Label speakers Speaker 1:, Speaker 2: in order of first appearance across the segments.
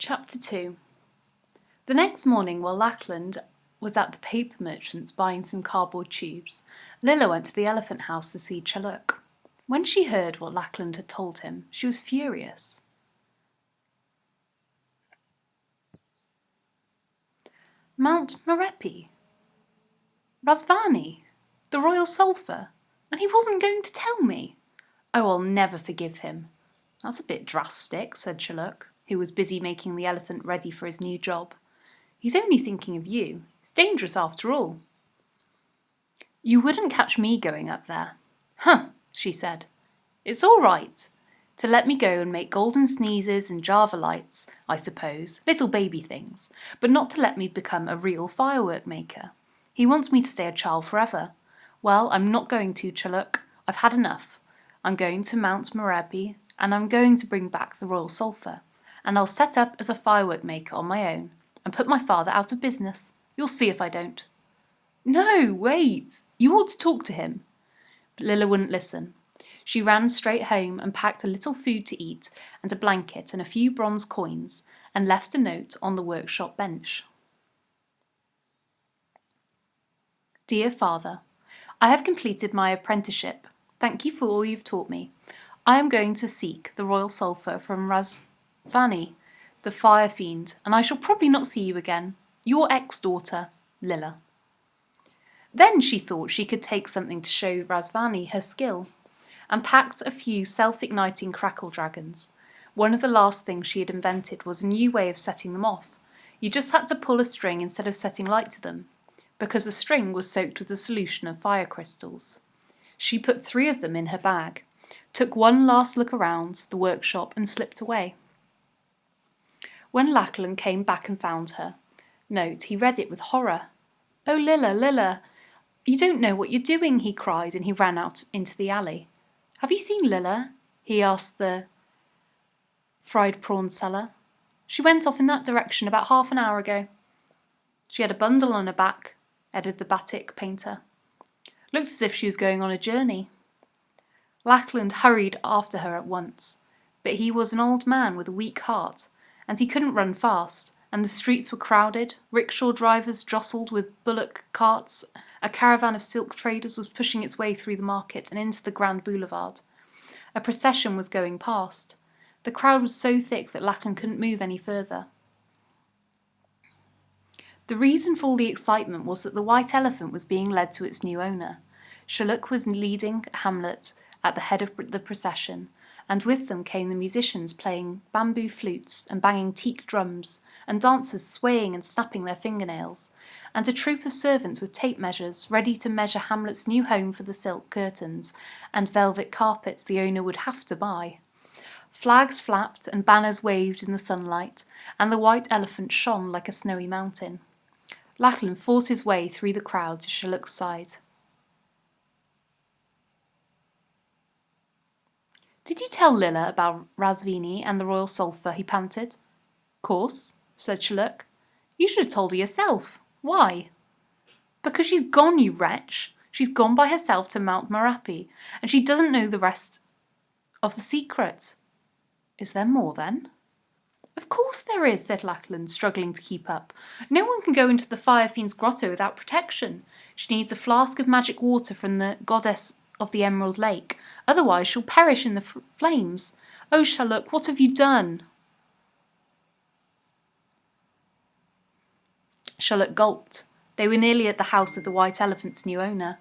Speaker 1: Chapter 2. The next morning, while Lachlan was at the paper merchant's buying some cardboard tubes, Lilla went to the elephant house to see Chaluk. When she heard what Lachlan had told him, she was furious. Mount Marepi, Razvani, the royal sulphur, and he wasn't going to tell me. Oh, I'll never forgive him. That's a bit drastic, said Chaluk, who was busy making the elephant ready for his new job. He's only thinking of you. It's dangerous after all. You wouldn't catch me going up there. Huh, she said. It's all right to let me go and make golden sneezes and Java lights, I suppose, little baby things, but not to let me become a real firework maker. He wants me to stay a child forever. Well, I'm not going to, Chaluk. I've had enough. I'm going to Mount Marepi, and I'm going to bring back the royal sulphur, and I'll set up as a firework maker on my own, and put my father out of business. You'll see if I don't. No, wait. You ought to talk to him. But Lilla wouldn't listen. She ran straight home and packed a little food to eat and a blanket and a few bronze coins and left a note on the workshop bench. Dear Father, I have completed my apprenticeship. Thank you for all you've taught me. I am going to seek the royal sulphur from Razvani, the fire fiend, and I shall probably not see you again. Your ex-daughter, Lilla. Then she thought she could take something to show Razvani her skill, and packed a few self-igniting crackle dragons. One of the last things she had invented was a new way of setting them off. You just had to pull a string instead of setting light to them, because the string was soaked with a solution of fire crystals. She put 3 of them in her bag, took one last look around the workshop and slipped away. When Lachlan came back and found her note, he read it with horror. Oh, Lilla, Lilla, you don't know what you're doing, he cried, and he ran out into the alley. Have you seen Lilla? He asked the fried prawn seller. She went off in that direction about half an hour ago. She had a bundle on her back, added the batik painter. Looked as if she was going on a journey. Lachlan hurried after her at once, but he was an old man with a weak heart, and he couldn't run fast, and the streets were crowded, rickshaw drivers jostled with bullock carts, a caravan of silk traders was pushing its way through the market and into the Grand Boulevard. A procession was going past. The crowd was so thick that Lachlan couldn't move any further. The reason for all the excitement was that the white elephant was being led to its new owner. Chaluk was leading Hamlet at the head of the procession, and with them came the musicians playing bamboo flutes and banging teak drums, and dancers swaying and snapping their fingernails, and a troop of servants with tape measures ready to measure Hamlet's new home for the silk curtains and velvet carpets the owner would have to buy. Flags flapped and banners waved in the sunlight, and the white elephant shone like a snowy mountain. Lachlan forced his way through the crowd to Chaluk's side. Did you tell Lilla about Razvini and the royal sulphur? He panted. Course, said Chaluk. You should have told her yourself. Why? Because she's gone, you wretch. She's gone by herself to Mount Marepi, and she doesn't know the rest of the secret. Is there more, then? Of course there is, said Lachlan, struggling to keep up. No one can go into the fire fiend's grotto without protection. She needs a flask of magic water from the goddess of the Emerald Lake. Otherwise she'll perish in the flames. Oh, Chaluk, what have you done? Chaluk gulped. They were nearly at the house of the white elephant's new owner,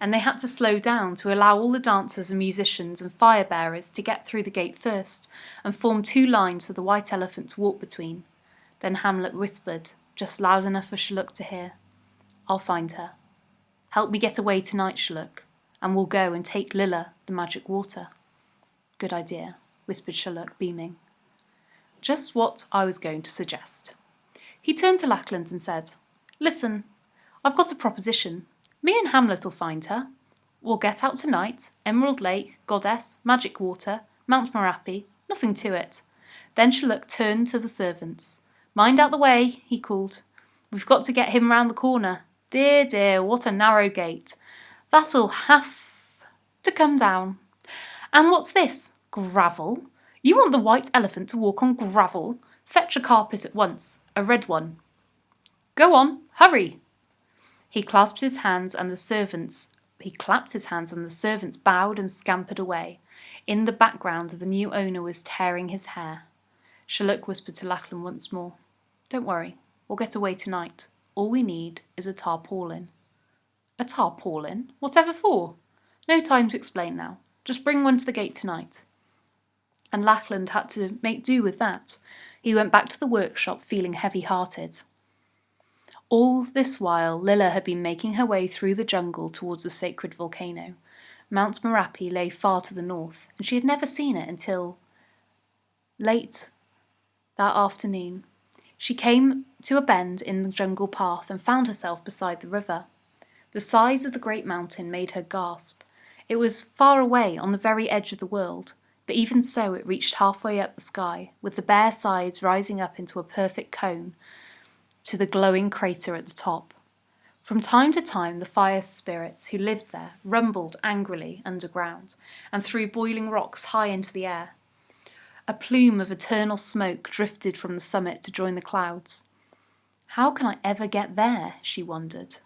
Speaker 1: and they had to slow down to allow all the dancers and musicians and fire bearers to get through the gate first and form 2 lines for the white elephant to walk between. Then Hamlet whispered, just loud enough for Chaluk to hear, I'll find her. Help me get away tonight, Chaluk, and we'll go and take Lilla the magic water. Good idea, whispered Chaluk, beaming. Just what I was going to suggest. He turned to Lachlan and said, Listen, I've got a proposition. Me and Hamlet'll find her. We'll get out tonight, Emerald Lake, Goddess, Magic Water, Mount Marepi, nothing to it. Then Chaluk turned to the servants. Mind out the way, he called. We've got to get him round the corner. Dear, dear, what a narrow gate. That'll have to come down. And what's this? Gravel? You want the white elephant to walk on gravel? Fetch a carpet at once, a red one. Go on, hurry! He clapped his hands and the servants bowed and scampered away. In the background, the new owner was tearing his hair. Sherlock whispered to Lachlan once more. Don't worry, we'll get away tonight. All we need is a tarpaulin. A tarpaulin? Whatever for? No time to explain now. Just bring one to the gate tonight. And Lachlan had to make do with that. He went back to the workshop feeling heavy-hearted. All this while, Lilla had been making her way through the jungle towards the sacred volcano. Mount Merapi lay far to the north, and she had never seen it until late that afternoon. She came to a bend in the jungle path and found herself beside the river. The size of the great mountain made her gasp. It was far away on the very edge of the world, but even so it reached halfway up the sky, with the bare sides rising up into a perfect cone to the glowing crater at the top. From time to time the fire spirits who lived there rumbled angrily underground and threw boiling rocks high into the air. A plume of eternal smoke drifted from the summit to join the clouds. How can I ever get there? She wondered,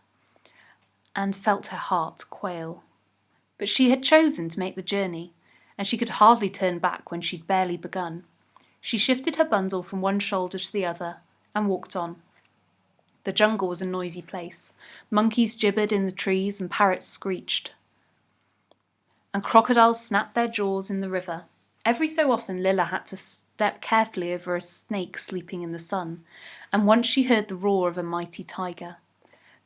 Speaker 1: and felt her heart quail. But she had chosen to make the journey, and she could hardly turn back when she'd barely begun. She shifted her bundle from one shoulder to the other and walked on. The jungle was a noisy place. Monkeys gibbered in the trees and parrots screeched. And crocodiles snapped their jaws in the river. Every so often Lilla had to step carefully over a snake sleeping in the sun, and once she heard the roar of a mighty tiger.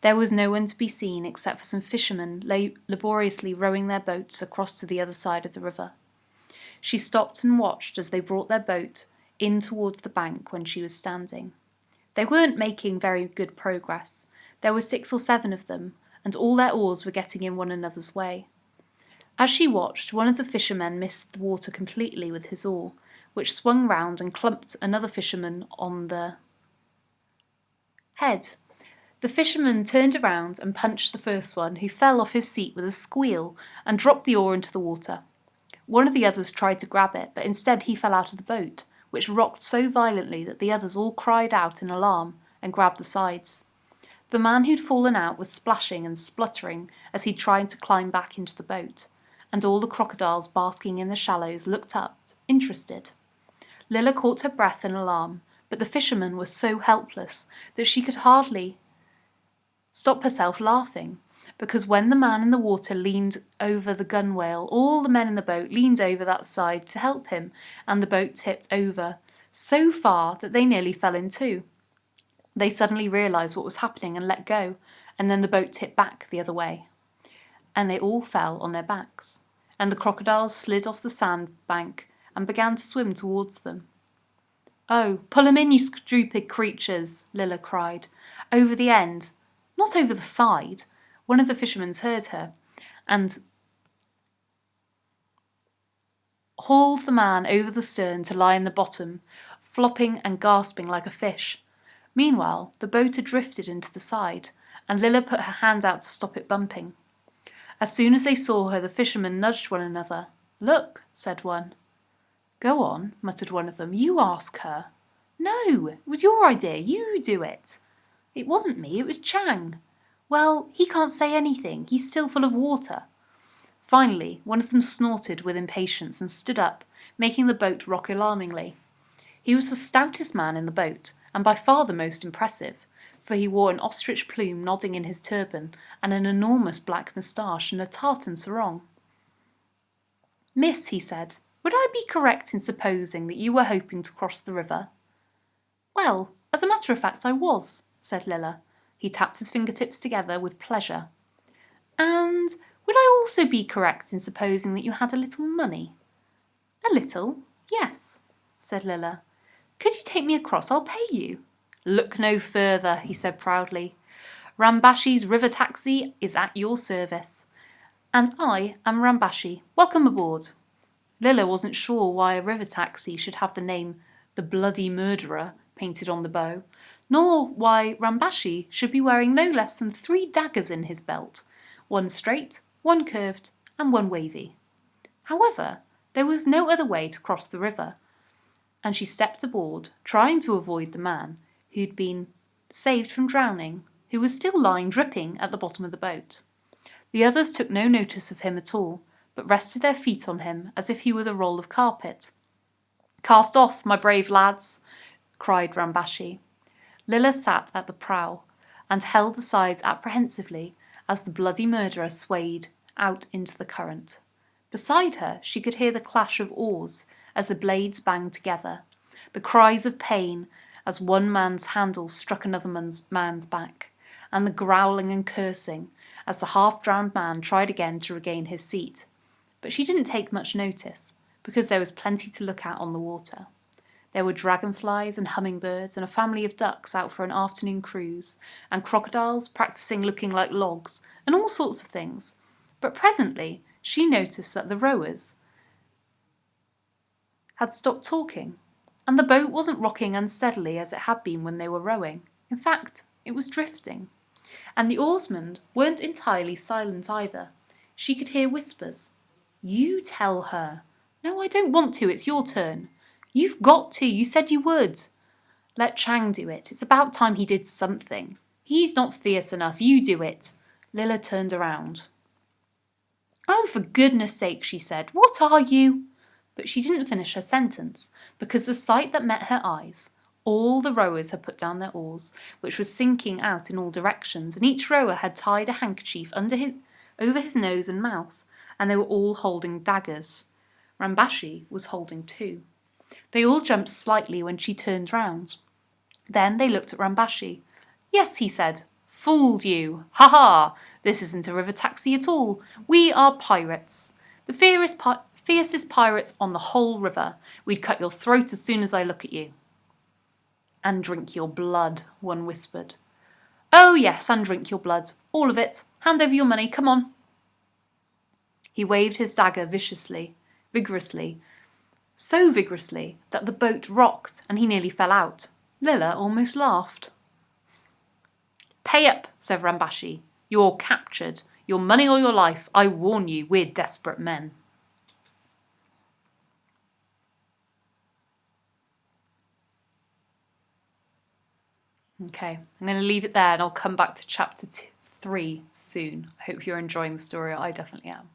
Speaker 1: There was no one to be seen except for some fishermen laboriously rowing their boats across to the other side of the river. She stopped and watched as they brought their boat in towards the bank when she was standing. They weren't making very good progress. There were 6 or 7 of them, and all their oars were getting in one another's way. As she watched, one of the fishermen missed the water completely with his oar, which swung round and clumped another fisherman on the head. The fisherman turned around and punched the first one, who fell off his seat with a squeal and dropped the oar into the water. One of the others tried to grab it, but instead he fell out of the boat, which rocked so violently that the others all cried out in alarm and grabbed the sides. The man who'd fallen out was splashing and spluttering as he tried to climb back into the boat, and all the crocodiles basking in the shallows looked up, interested. Lilla caught her breath in alarm, but the fisherman was so helpless that she could hardly stop herself laughing, because when the man in the water leaned over the gunwale, all the men in the boat leaned over that side to help him, and the boat tipped over so far that they nearly fell in two. They suddenly realised what was happening and let go, and then the boat tipped back the other way, and they all fell on their backs, and the crocodiles slid off the sandbank and began to swim towards them. "Oh, pull 'em in, you stupid creatures," Lilla cried. "Over the end. Not over the side." One of the fishermen heard her and hauled the man over the stern to lie in the bottom, flopping and gasping like a fish. Meanwhile, the boat had drifted into the side, and Lilla put her hands out to stop it bumping. As soon as they saw her, the fishermen nudged one another. "Look," said one. "Go on," muttered one of them. "You ask her." "No, it was your idea. You do it." "It wasn't me, it was Chang." "Well, he can't say anything. He's still full of water." Finally, one of them snorted with impatience and stood up, making the boat rock alarmingly. He was the stoutest man in the boat, and by far the most impressive, for he wore an ostrich plume nodding in his turban and an enormous black moustache and a tartan sarong. "Miss," he said, "would I be correct in supposing that you were hoping to cross the river?" "Well, as a matter of fact, I was," said Lilla. He tapped his fingertips together with pleasure. "And would I also be correct in supposing that you had a little money?" "A little, yes," said Lilla. "Could you take me across? I'll pay you." "Look no further," he said proudly. "Rambashi's river taxi is at your service." "And I am Rambashi. Welcome aboard." Lilla wasn't sure why a river taxi should have the name "The Bloody Murderer" painted on the bow, nor why Rambashi should be wearing no less than 3 daggers in his belt, one straight, one curved, and one wavy. However, there was no other way to cross the river, and she stepped aboard, trying to avoid the man who'd been saved from drowning, who was still lying dripping at the bottom of the boat. The others took no notice of him at all, but rested their feet on him as if he was a roll of carpet. "Cast off, my brave lads!" cried Rambashi. Lilla sat at the prow and held the sides apprehensively as the bloody murderer swayed out into the current. Beside her she could hear the clash of oars as the blades banged together, the cries of pain as one man's handle struck another man's back, and the growling and cursing as the half-drowned man tried again to regain his seat. But she didn't take much notice, because there was plenty to look at on the water. There were dragonflies and hummingbirds and a family of ducks out for an afternoon cruise, and crocodiles practicing looking like logs, and all sorts of things. But presently she noticed that the rowers had stopped talking, and the boat wasn't rocking unsteadily as it had been when they were rowing. In fact, it was drifting. And the oarsmen weren't entirely silent either. She could hear whispers. "You tell her." "No, I don't want to. It's your turn." "You've got to. You said you would." "Let Chang do it. It's about time he did something." "He's not fierce enough. You do it." Lilla turned around. "Oh, for goodness sake," she said. "What are you?" But she didn't finish her sentence, because the sight that met her eyes, all the rowers had put down their oars, which was sinking out in all directions, and each rower had tied a handkerchief over his nose and mouth, and they were all holding daggers. Rambashi was holding two. They all jumped slightly when she turned round. Then they looked at Rambashi. "Yes," he said. "Fooled you! Ha ha! This isn't a river taxi at all. We are pirates. The fiercest pirates on the whole river. We'd cut your throat as soon as I look at you." "And drink your blood," one whispered. "Oh yes, and drink your blood. All of it. Hand over your money. Come on." He waved his dagger vigorously, so vigorously that the boat rocked and he nearly fell out. Lilla almost laughed. "Pay up," said Rambashi. "You're captured. Your money or your life. I warn you, we're desperate men." Okay, I'm going to leave it there and I'll come back to chapter 3 soon. I hope you're enjoying the story. I definitely am.